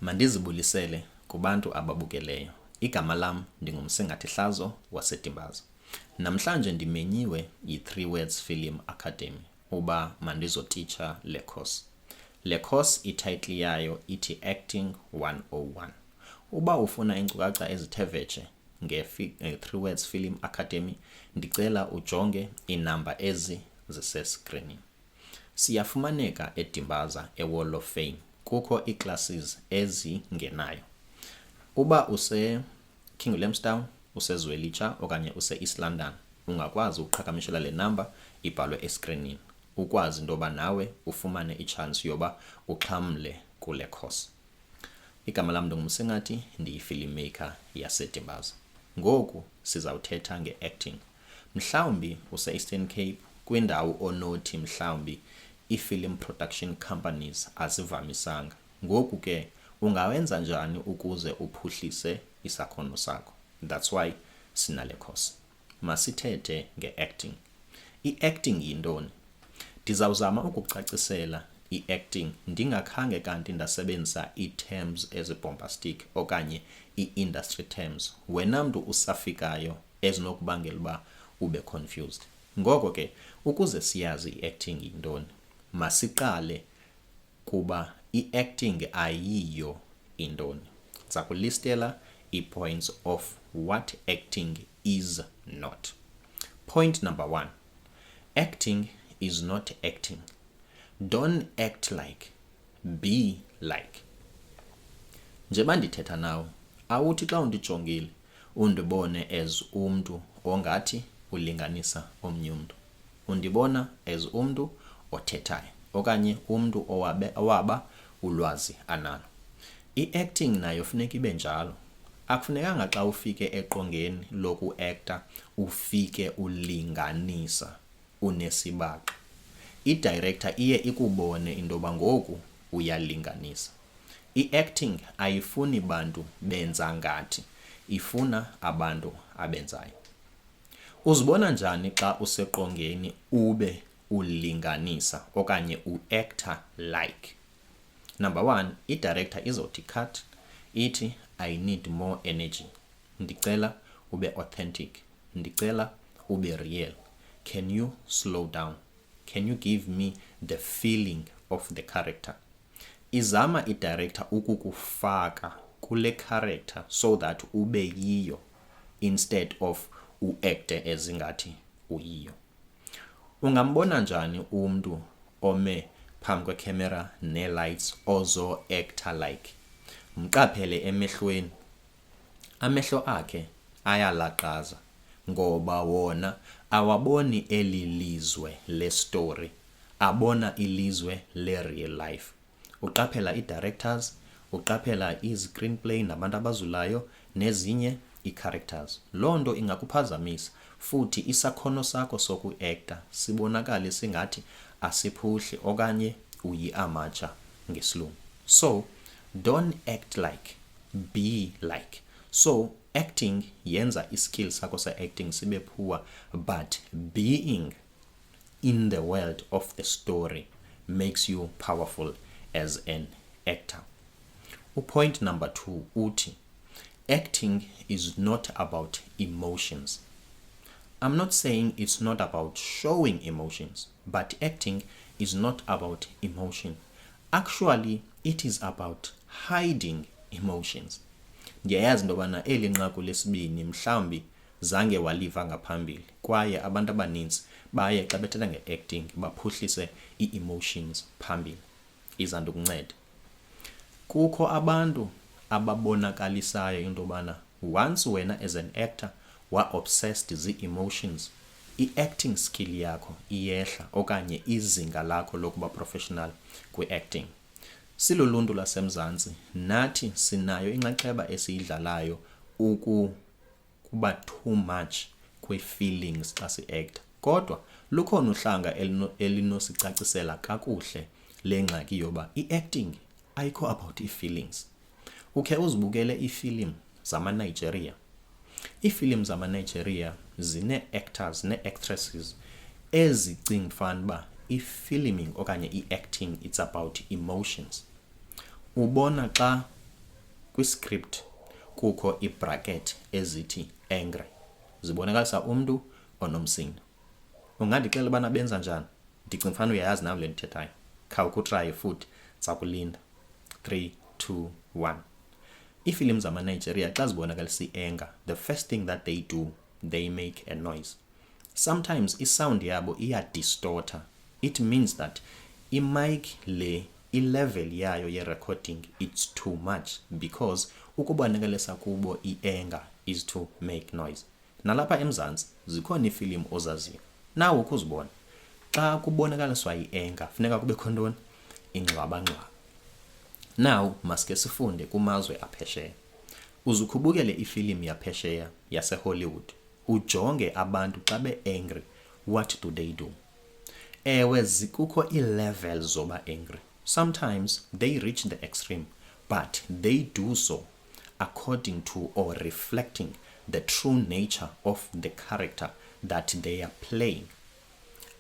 Mandizibulisele kubantu ababukeleyo. Igama lam ndingumsingathi Hlazo waseDimbaza. Namhlanje ndimenyiwe yi-3 Words Film Academy uba mandizotitsha le course. Le course ititle yayo ithi Acting 101. Uba ufuna iinkcukacha ezithe vetshe nge-3 Words Film Academy, ndicela ujonge iinamba ezi ziseskrinini. Siyafumaneka eDimbaza eWall of Fame. Kukho ii-classes ezingenayo. Uba use-King Williamstown, use-Zwelitsha okanye use-East London, ungakwazi uqhagamshela le namba ibhalwe eskrinini, ukwazi intoba nawe ufumane i-chance yoba uxhamle kule course. Igama lam ndingumsingathi, ndiyi-filmmaker yaseDimbaza. Ngoku sizawuthetha nge-acting. Mhlawumbi use-Eastern Cape, kwindawo onothi mhlawumbi i-film production companies azivamisanga. Ngoku ke ungawenza njani ukuze uphuhlise isakhono sakho? That's why sinale course. Masithethe nge-acting. I-acting yintoni? Ndizawuzama ukucacisela i-acting ndingakhange kanti ndasebenzisa ii-terms ezi-bombastic okanye ii-industry terms. Wena mntu usafikayo ezinokubangela uba ube confused. Ngoko ke ukuze siyazi i-acting yintoni, masiqale kuba i-acting ayiyo intoni. Ndiza kulistela ii-points of what acting is not. Point number 1. Acting is not acting. Don't act like, be like. Njeba ndithetha nawe, awuthi xa undijongile undibone as umntu ongathi ulinganisa omnye umntu. Undibona as umntu othethayo okanye umntu owaba ulwazi analo. I-acting nayo funeka ibe njalo. Akufunekanga xa ufike eqongeni loku-acta ufike ulinganisa unesibaqa. I-director iye ikubone intoba ngoku uyalinganisa. I-acting ayifuni bantu benza ngathi, ifuna abantu abenzayo. Uzibona njani xa useqongeni ube ulinganisa okanye u-acta like? Number 1, i-director izothi cut, ithi I need more energy. Ndicela ube authentic. Ndicela ube real. Can you slow down? Can you give me the feeling of the character? Izama i-director ukukufaka kule character so that ube yiyo instead of u-acte ezingathi uyiyo. Ungambona njani umntu ome phambi kwecamera ne-lights ozo-acta like? Mqaphele emehlweni. Amehlo akhe ayalaqaza ngoba wona awaboni eli lizwe le-story, abona ilizwe le-real life. Uqaphela i-directors, uqaphela i-screenplay nabantu abazulayo nezinye i-characters. Loo nto ingakuphazamisa futhi isakhono sakho soku-acta sibonakale singathi asiphuhli okanye uyi-amateur ngesilungu. So, don't act like, be like. So, acting yenza iskill sakho se-acting sibe poor, but being in the world of the story makes you powerful as an actor. Point number 2 uthi, acting is not about emotions. I'm not saying it's not about showing emotions, but acting is not about emotion. Actually, it is about hiding emotions. Ndiyayazi intobana eli nqaku lesibini mhlawumbi zange waliva ngaphambili, kwaye abantu abaninzi baye xa bethetha nge-acting baphuhlise ii-emotions phambili. Iza ndokunceda. Kukho abantu ababonakalisayo intobana once wena as an actor wa-obsessed zii-emotions, i-acting skill yakho iyehla okanye izinga lakho lokuba professional kwi-acting. Siluluntu laseMzantsi, nathi sinayo inxaxheba esiyidlalayo ukuba too much kwe-feelings xa si-acta. Kodwa lukhona uhlanga elinosicacisela kakuhle le ngxaki yoba i-acting ayikho about ii-feelings. Ukhe uzibukele iifilimu zama-Nigeria. Iifilimu zama-Nigeria zine-actors ne-actresses ezicinga fanuba i-filming okanye i-acting it's about emotions. Ubona xa kwiscript kukho ibracket ezithi angry, zibonakalisa umuntu onomsindo. Ungandixela ubana benza njani? Ndicinga fanele uyayazi nawe le ndithethayo. Khawukutry futhi sakulinda. 3 2 1. Iifilimu zamaNigeria xa zibonakalisa i-anger, the first thing that they do, they make a noise. Sometimes isound yabo iyadistorta. It means that i-mic le i-level yayo ye-recording it's too much because ukubonakalisa kubo i-anger is to make noise. Nalapha eMzantsi zikhona iifilimu ozaziyo nawe ukuzibona xa kubonakaliswa i-anger funeka kube khona ingxwaba. Now maske sifunde kumazwe aphesheya. Uzukhubukele ifilimu yaphesheya yaseHollywood, ujonge abantu xa be-angry, what do they do? Ewe zikukho i-levels zoba angry. Sometimes they reach the extreme, but they do so according to or reflecting the true nature of the character that they are playing.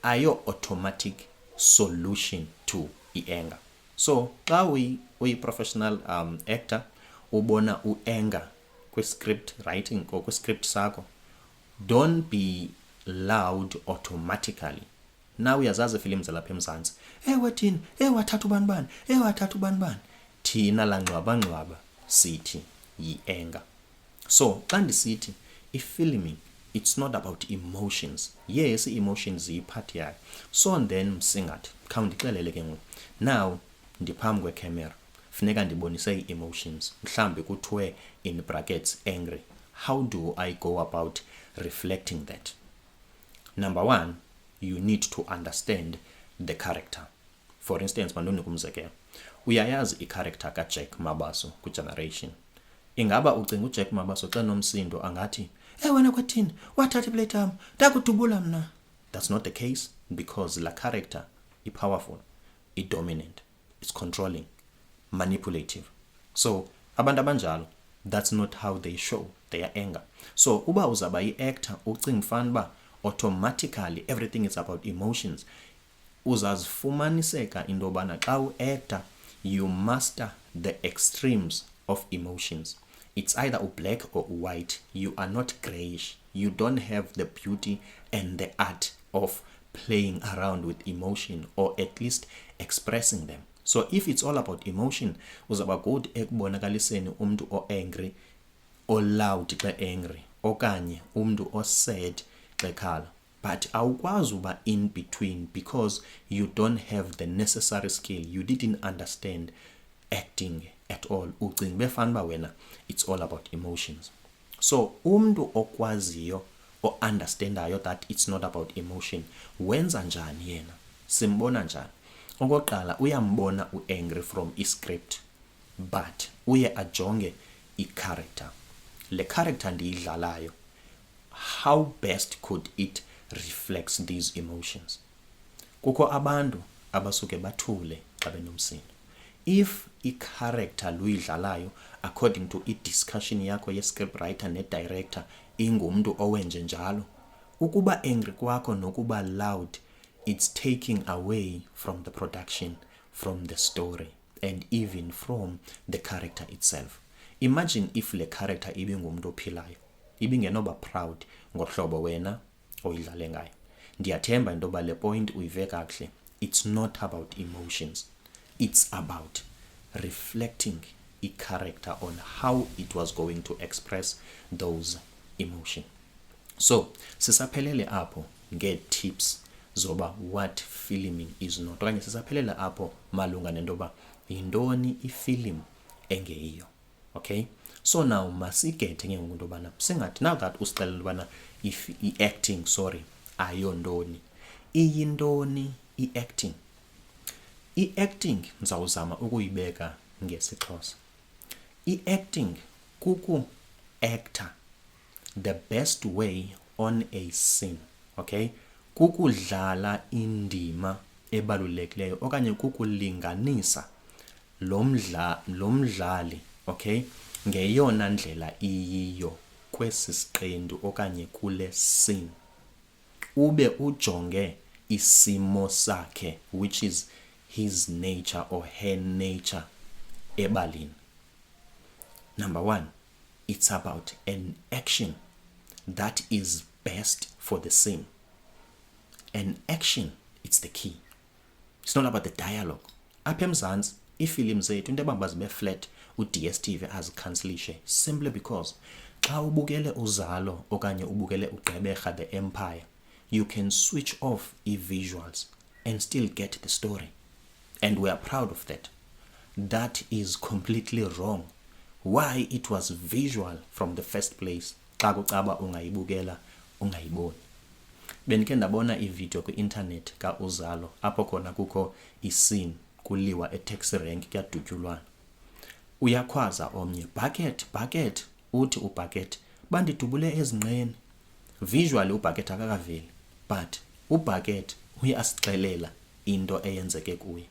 Ayo automatic solution to i-anger. So xa uyi-professional actor ubona u-anger kwi-script writing or kwi-script sakho, don't be loud automatically. Now uyazazi ifilimu zalapha eMzantsi, ewe thina, wathatha ubani, thina la ngxwaba sithi yi-anger. So xa ndisithi i-filming, it's not about emotions. Yes, emotions yi-part yayo. So then msingathi khawundixelele ke ngoku. Now ndiphambi kwecamera funeka ndibonise i-emotions, mhlambi kuthiwe in brackets angry. How do I go about reflecting that? Number one, you need to understand the character. For instance, mandonike umzekelo. Uyayazi i-character kaJack Mabaso ku-Generation. Ingaba ucinga uJack Mabaso xa nomsindo angathi, wena kwathini wathatha iplate yami ndakudubula mna? That's not the case, because la character i-powerful, i-dominant, it's controlling, manipulative. So abantu abanjalo, that's not how they show their anger. So uba uzaba i-actor ucinga fanba automatically everything is about emotions, uzazifumaniseka into yobana xa u-actor you master the extremes of emotions. It's either black or white. You are not grayish. You don't have the beauty and the art of playing around with emotion, or at least expressing them. So if it's all about emotion, uzaba good ekubonakaliseni umuntu o-angry, o-loud xa angry, okanye umuntu o-sad xa ekhala. But awukwazi uba in between because you don't have the necessary skill. You didn't understand acting at all. Ucinga befanba wena it's all about emotions. So umuntu okwaziyo o understandayo that it's not about emotion, wenza njani yena? Simbona njani? Okokuqala uyambona u-angry from i-script, but uye ajonge i-character. Le character ndiyidlalayo, how best could it reflects these emotions? Kukho abantu abasuke bathule xa benomsindo. If i-character luyidlalayo according to i-discussion yakho ye-script writer ne-director ingumuntu owenje njalo, ukuba angry kwakho nokuba loud, it's taking away from the production, from the story, and even from the character itself. Imagine if le character ibingumuntu ophilayo, ibingenoba proud ngohlobo wena oyidlale ngayo. Ndiyathemba into yoba le point uyive kakuhle. It's not about emotions. It's about reflecting a character on how it was going to express those emotions. So sisaphelele apho nge-tips zoba what filming is not. Okanye sisaphelele apho malunga nento yoba yintoni ifilimu engeyiyo. Okay, so now masigethe ke ngoku into yobana singathi now that usixelela ubana i-acting ayondoni, iyintoni i-acting? I-acting ngizawuzama ukuyibeka ngesiXhosa. I-acting kuku-actor the best way on a scene. Okay, kukudlala indima ebalulekileyo okanye kukulinganisa lo mdlali, okay, ngeyona ndlela iyiyo kwesi siqendu okanye kule scene, ube ujonge isimo sakhe, which is his nature or her nature ebalini. Number one, it's about an action that is best for the scene. An action, it's the key. It's not about the dialogue. Apha eMzantsi iifilimu zethu into ebamba zibe flat u-DStv azikhanselishe simply because xa ubukele Uzalo okanye ubukele uGqeberha The Empire, you can switch off visuals and still get the story. And we are proud of that. That is completely wrong. Why it was visual from the first place, xa kucaba ungayibukela ungayiboni. Bendike ndabona ivideo ku-internet ka-Uzalo apho khona kukho iscene kuliwa e-taxi rank kuyadutyulwana. Uyakhwaza omnye, Bucket, uthi uBucket, bandidubule ezinqeni. Visually uBucket akakaveli, but uBucket uyasixelela into eyenzeke kuye.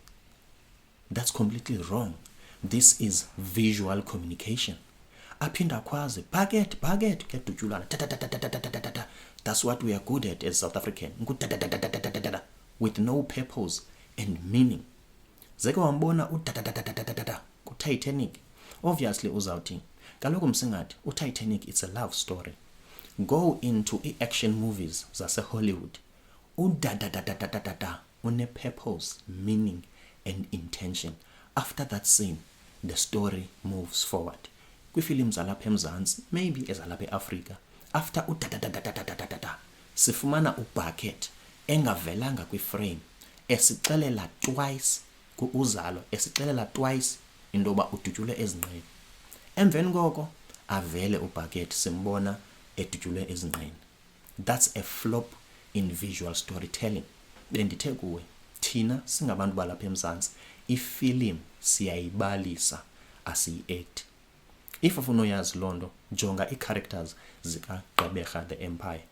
That's completely wrong. This is visual communication. Aphinda khwaze, Bucket, kuyadutyulwana. That's what we are good at as South African. With no purpose and meaning. Zeke wambona ku-Titanic. Obviously uzawuthi, kaloku msingathi, u-Titanic it's a love story. Go into action movies zase Hollywood. Une-purpose, meaning and intention. After that scene, the story moves forward. Kwiifilimu zalapha eMzantsi, maybe ezalapha eAfrika, after sifumana uBucket engavelanga kwiframe, esixelela twice ku-Uzalo, esixelela twice intoba udutyule ezinqeni. Emveni koko avele uBucket simbona edutyule ezinqeni. That's a flop in visual storytelling. Bendithe kuwe, thina singabantu balapha eMzantsi, ifilimu siyayibalisa, asiyi-act. If ufuna uyazi loo nto, jonga ii-characters zikaGqeberha The Empire.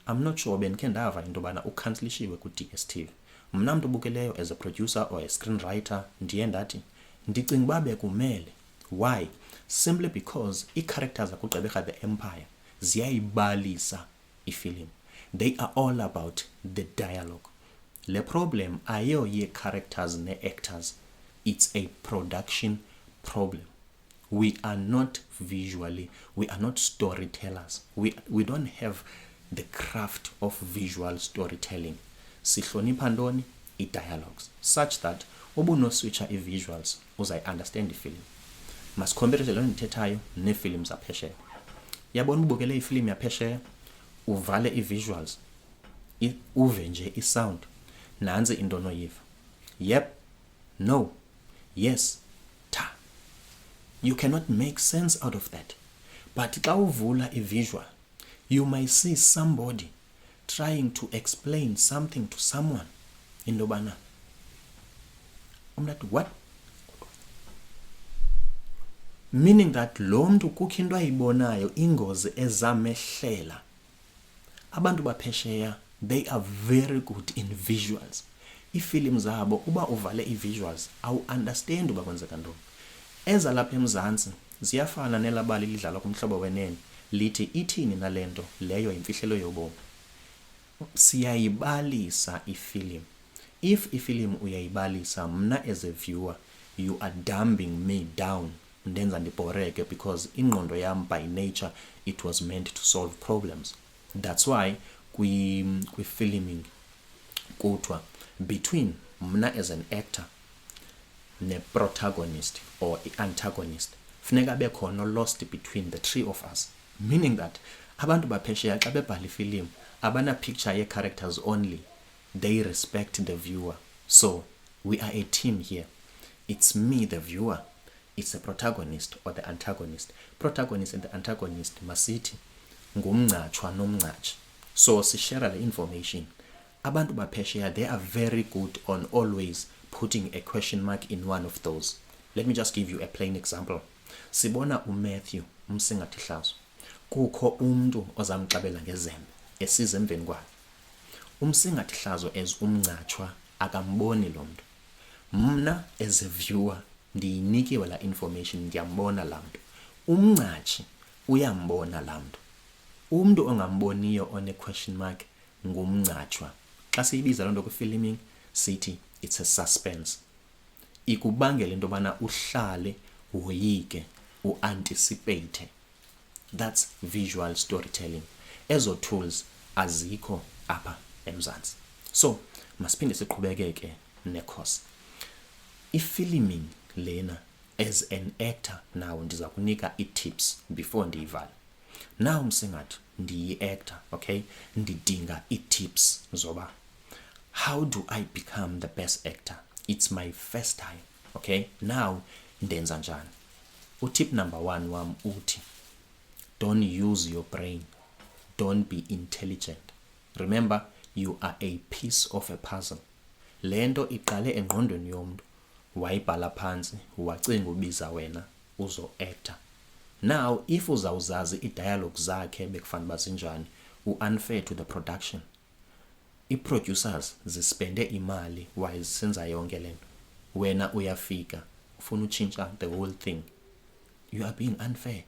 I'm not sure bendikhe ndava into yobana ukhanselishiwe ku-DStv. Mna mntu ubukeleyo as a producer or a screenwriter ndiye ndathi ndicinga uba bekumele. Why? Simply because ii-characters zakuGqeberha The Empire ziyayibalisa ifilimu. They are all about the dialogue. Le problem ayo ye-characters ne-actors. It's a production problem. We are not storytellers. We don't have the craft of visual storytelling. Sihlonipha ntoni? I-dialogues. Such that ubunoswitcha i-visuals uzayi-understand ifilimu. Masikhomperishe loo ndithethayo neefilimu zaphesheya. Yabona ubukele ifilimu yaphesheya, uvale i-visuals, uve nje i-sound. Nansi into onoyiva. Yep, no, yes, ta. You cannot make sense out of that. But xa uvula i-visual, you might see somebody trying to explain something to someone. Into bana. What? Meaning that lo mntu kukho into ayibonayo ingozi ezamehlela. Abantu baphesheya, they are very good in visuals. Iifilimu zabo uba uvale i-visuals awu-understand uba kwenzeka ntoni. Ezalapha eMzantsi ziyafana nelabali lidlalwa kumhlobo wenene lithi ithini nale nto leyo yimfihlelo yobomi. Siyayibalisa ifilimu. If ifilimu uyayibalisa, mna as a viewer, you are dumbing me down. Ndenza ndibhoreke because ingqondo yam by nature it was meant to solve problems. That's why kwi-filming kuthiwa between mna as an actor ne-protagonist or antagonist funeka bekhona lost between the three of us, meaning that abantu baphesheya xa bebhala ifilimu abana picture ye-characters only, they respect the viewer. So we are a team here. It's me the viewer, it's the protagonist or the antagonist. Protagonist and the antagonist masithi ngumncatshwa nomncatshi. So sishare the information. Abantu baphesheya, they are very good on always putting a question mark in one of those. Let me just give you a plain example. Sibona uMatthew umsingathi Hlazo. Kukho umntu ozamxabela ngezembe esiza emveni kwakhe. Umsingathi Hlazo as umncatshwa akamboni lo mntu. Mna as a viewer ndiyinikiwe la information, ndiyambona la mntu. Umncatshi uyambona la mntu. Umntu ongamboniyo one question mark ngumncatshwa. Xa siyibiza loo nto kwi-filming sithi it's a suspense. Ikubangela into yobana uhlale woyike u-anticipate. That's visual storytelling. Ezo tools azikho apha eMzantsi. So masiphinde siqhubekeke ne-course. I-filming lena as an actor now ndiza kunika i-tips before ndiyivala. Now msingathi ndiyi-actor, okay, ndidinga i-tips zoba how do I become the best actor? It's my first time, okay? Now ndenza njani? Tip number 1 wam uthi don't use your brain. Don't be intelligent. Remember, you are a piece of a puzzle. Lento iqale engqondweni yomntu, wayibhala phansi, wacinga ubiza wena uzo-actor. Now, if uzawuzazi i-dialogue zakhe bekufanele bazinjani, unfair to the production. I-producers zispende imali while zisenza yonke lento. Wena uyafika, ufuna utshintsha the whole thing. You are being unfair.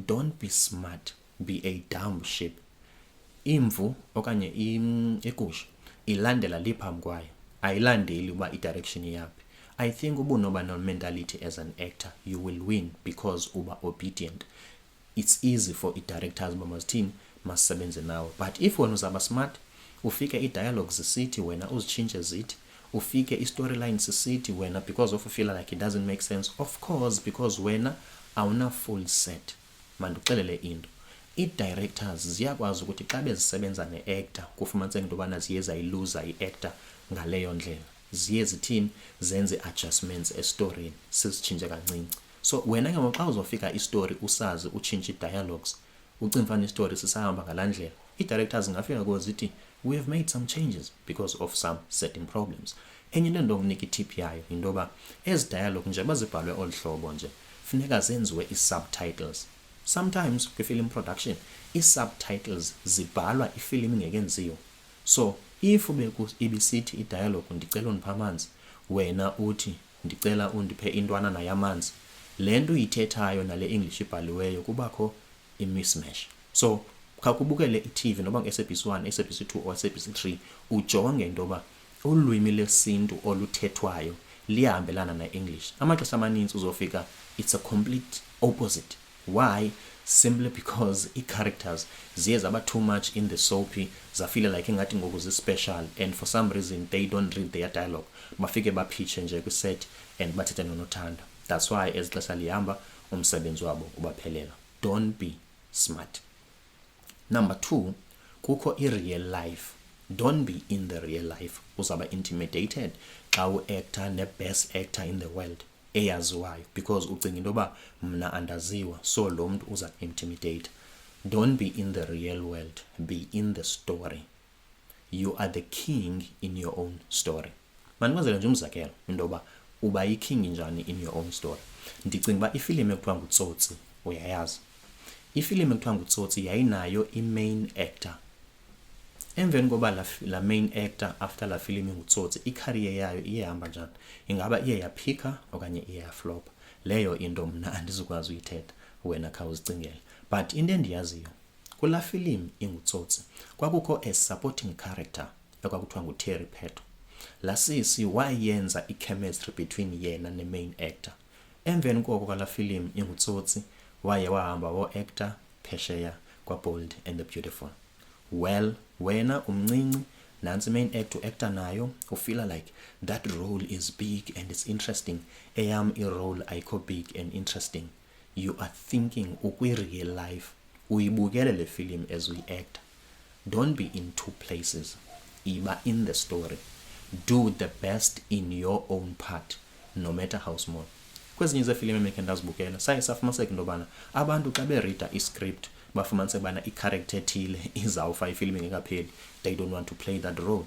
Don't be smart. Be a dumb sheep. Imvu okanye igusha ilandela liphambi kwayo, ayilandeli uba i-direction yaphi. I think ubunoba no-mentality as an actor, you will win because uba obedient. It's easy for i-directors uba mazithini masisebenze nawe. But if wena uzaba smart, ufike i-dialogues zisithi wena uzitshintshe zithi, ufike i-storyline sisithi wena because of feel like it doesn't make sense. Of course, because wena awuna full set. Manduxelele into, i-directors ziyakwazi ukuthi xa bezisebenza ne-actor kufumaniseke into yobana ziye zayiluza i-actor ngaleyo ndlela, ziye zithini zenze adjustments estoryin sizitshintshe kancinci. So wena ke ngoku xa uzofika istory usazi utshintshe i-dialogues, ucimfana istory sisahamba ngalandlela, i-directors ngafika kuwo zithi we have made some changes because of some certain problems. Enye into ndokunika i-tip yayo into yoba ezi dialogue nje bazibhalwe olu hlobo nje funeka zenziwe i-subtitles. Sometimes kwi-film production i-subtitles zibhalwa ifilm ingekenziwa. So if ibisithi i-dialogue ndicela undipha amanzi, wena uthi ndicela undiphe intwana nayamanzi, le nto uyithethayo nale English ibhaliweyo kubakho i-mismatch. So khakubukele i-TV noba nge-SABC 1, SABC 2 or SABC 3 ujonge into yoba ulwimi lesintu oluthethwayo liyahambelana na-English. Amaxesha amaninzi uzofika it's a complete opposite. Why? Simply because i-characters ziye zaba too much in the soapy, zafeel like ingathi ngoku zi-special, and for some reason they don't read their dialogue. Bafike bapitche nje kwi-set and bathethe nonothanda. That's why as ixesha lihamba umsebenzi wabo ubaphelela. Don't be smart. Number 2, kukho i-real life. Don't be in the real life. Uzaba intimidated xa u-actor ne-best actor in the world eyaziwayo because ucinga into yoba mna andaziwa, so lo mntu uza intimidate. Don't be in the real world. Be in the story. You are the king in your own story. Mandikwenzele nje umzekelo into yoba uba yi-king njani in your own story. Ndicinga uba ifilimu ekuthiwa nguTsotsi uyayazi. Ifilimu ekuthiwa nguTsotsi yayinayo i-main actor. Emveni koba la main actor after la film nguTsotsi, i-career yayo iyehamba njani? Ingaba iye yaphika okanye iye yaflop? Leyo into mna andizukwazi uyithetha, wena khawuzicingele. But into endiyaziyo, kula film inguTsotsi kwakukho a supporting character ekwakuthiwa nguTerry Pheto. La sisi wayenza i-chemistry between yena ne-main actor. Emveni koko kwala film inguTsotsi waye wahamba wo-actor phesheya kwaBold and the Beautiful. Well, wena umncinci nansi main actor nayo ufeel like that role is big and it's interesting. Eyam i-role ayikho big and interesting. You are thinking ukwi-real life. Uyibukele le film as uyi-actor. Don't be in two places. Iba in the story. Do the best in your own part, no matter how small. Kwezinye zefilm emekhe ndazibukela saye safumaniseka into yobana abantu xa berida i-script bafumanise bana i-character ethile izawufa ifilm ingekapheli, they don't want to play that role.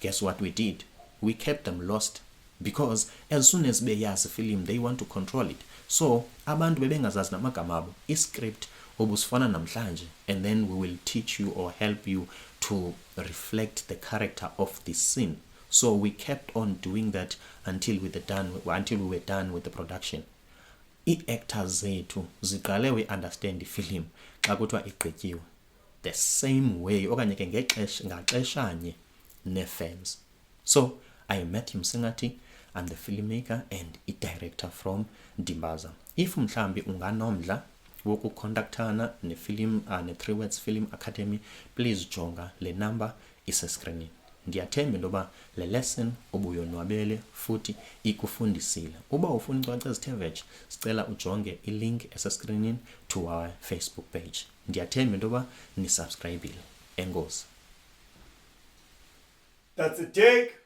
Guess what we did? We kept them lost because as soon as beyazi film they want to control it. So abantu bebengazazi namagama abo, i-script obusifana namhlanje, and then we will teach you or help you to reflect the character of this scene. So we kept on doing that until we were done with the production. I-actors zethu ziqale we understand ifilm xa kuthiwa igqityiwe the same way okanye ke ngaxeshanye ne-fans. So I am Matthew Msingathi. I'm the filmmaker and a director from Dimbaza. If mhlambi unganomdla wokucontactana ne-film ne-3 Words Film Academy, please jonga le number isescreenini. Ndiyathemba intoba le lesson ubuyonwabele futhi ikufundisile. Uba ufuna iincwadi ezithe vetshe, sicela ujonge ilink esescreenini to our Facebook page. Ndiyathemba intoba nisubscribile. Enkosi. That's a take.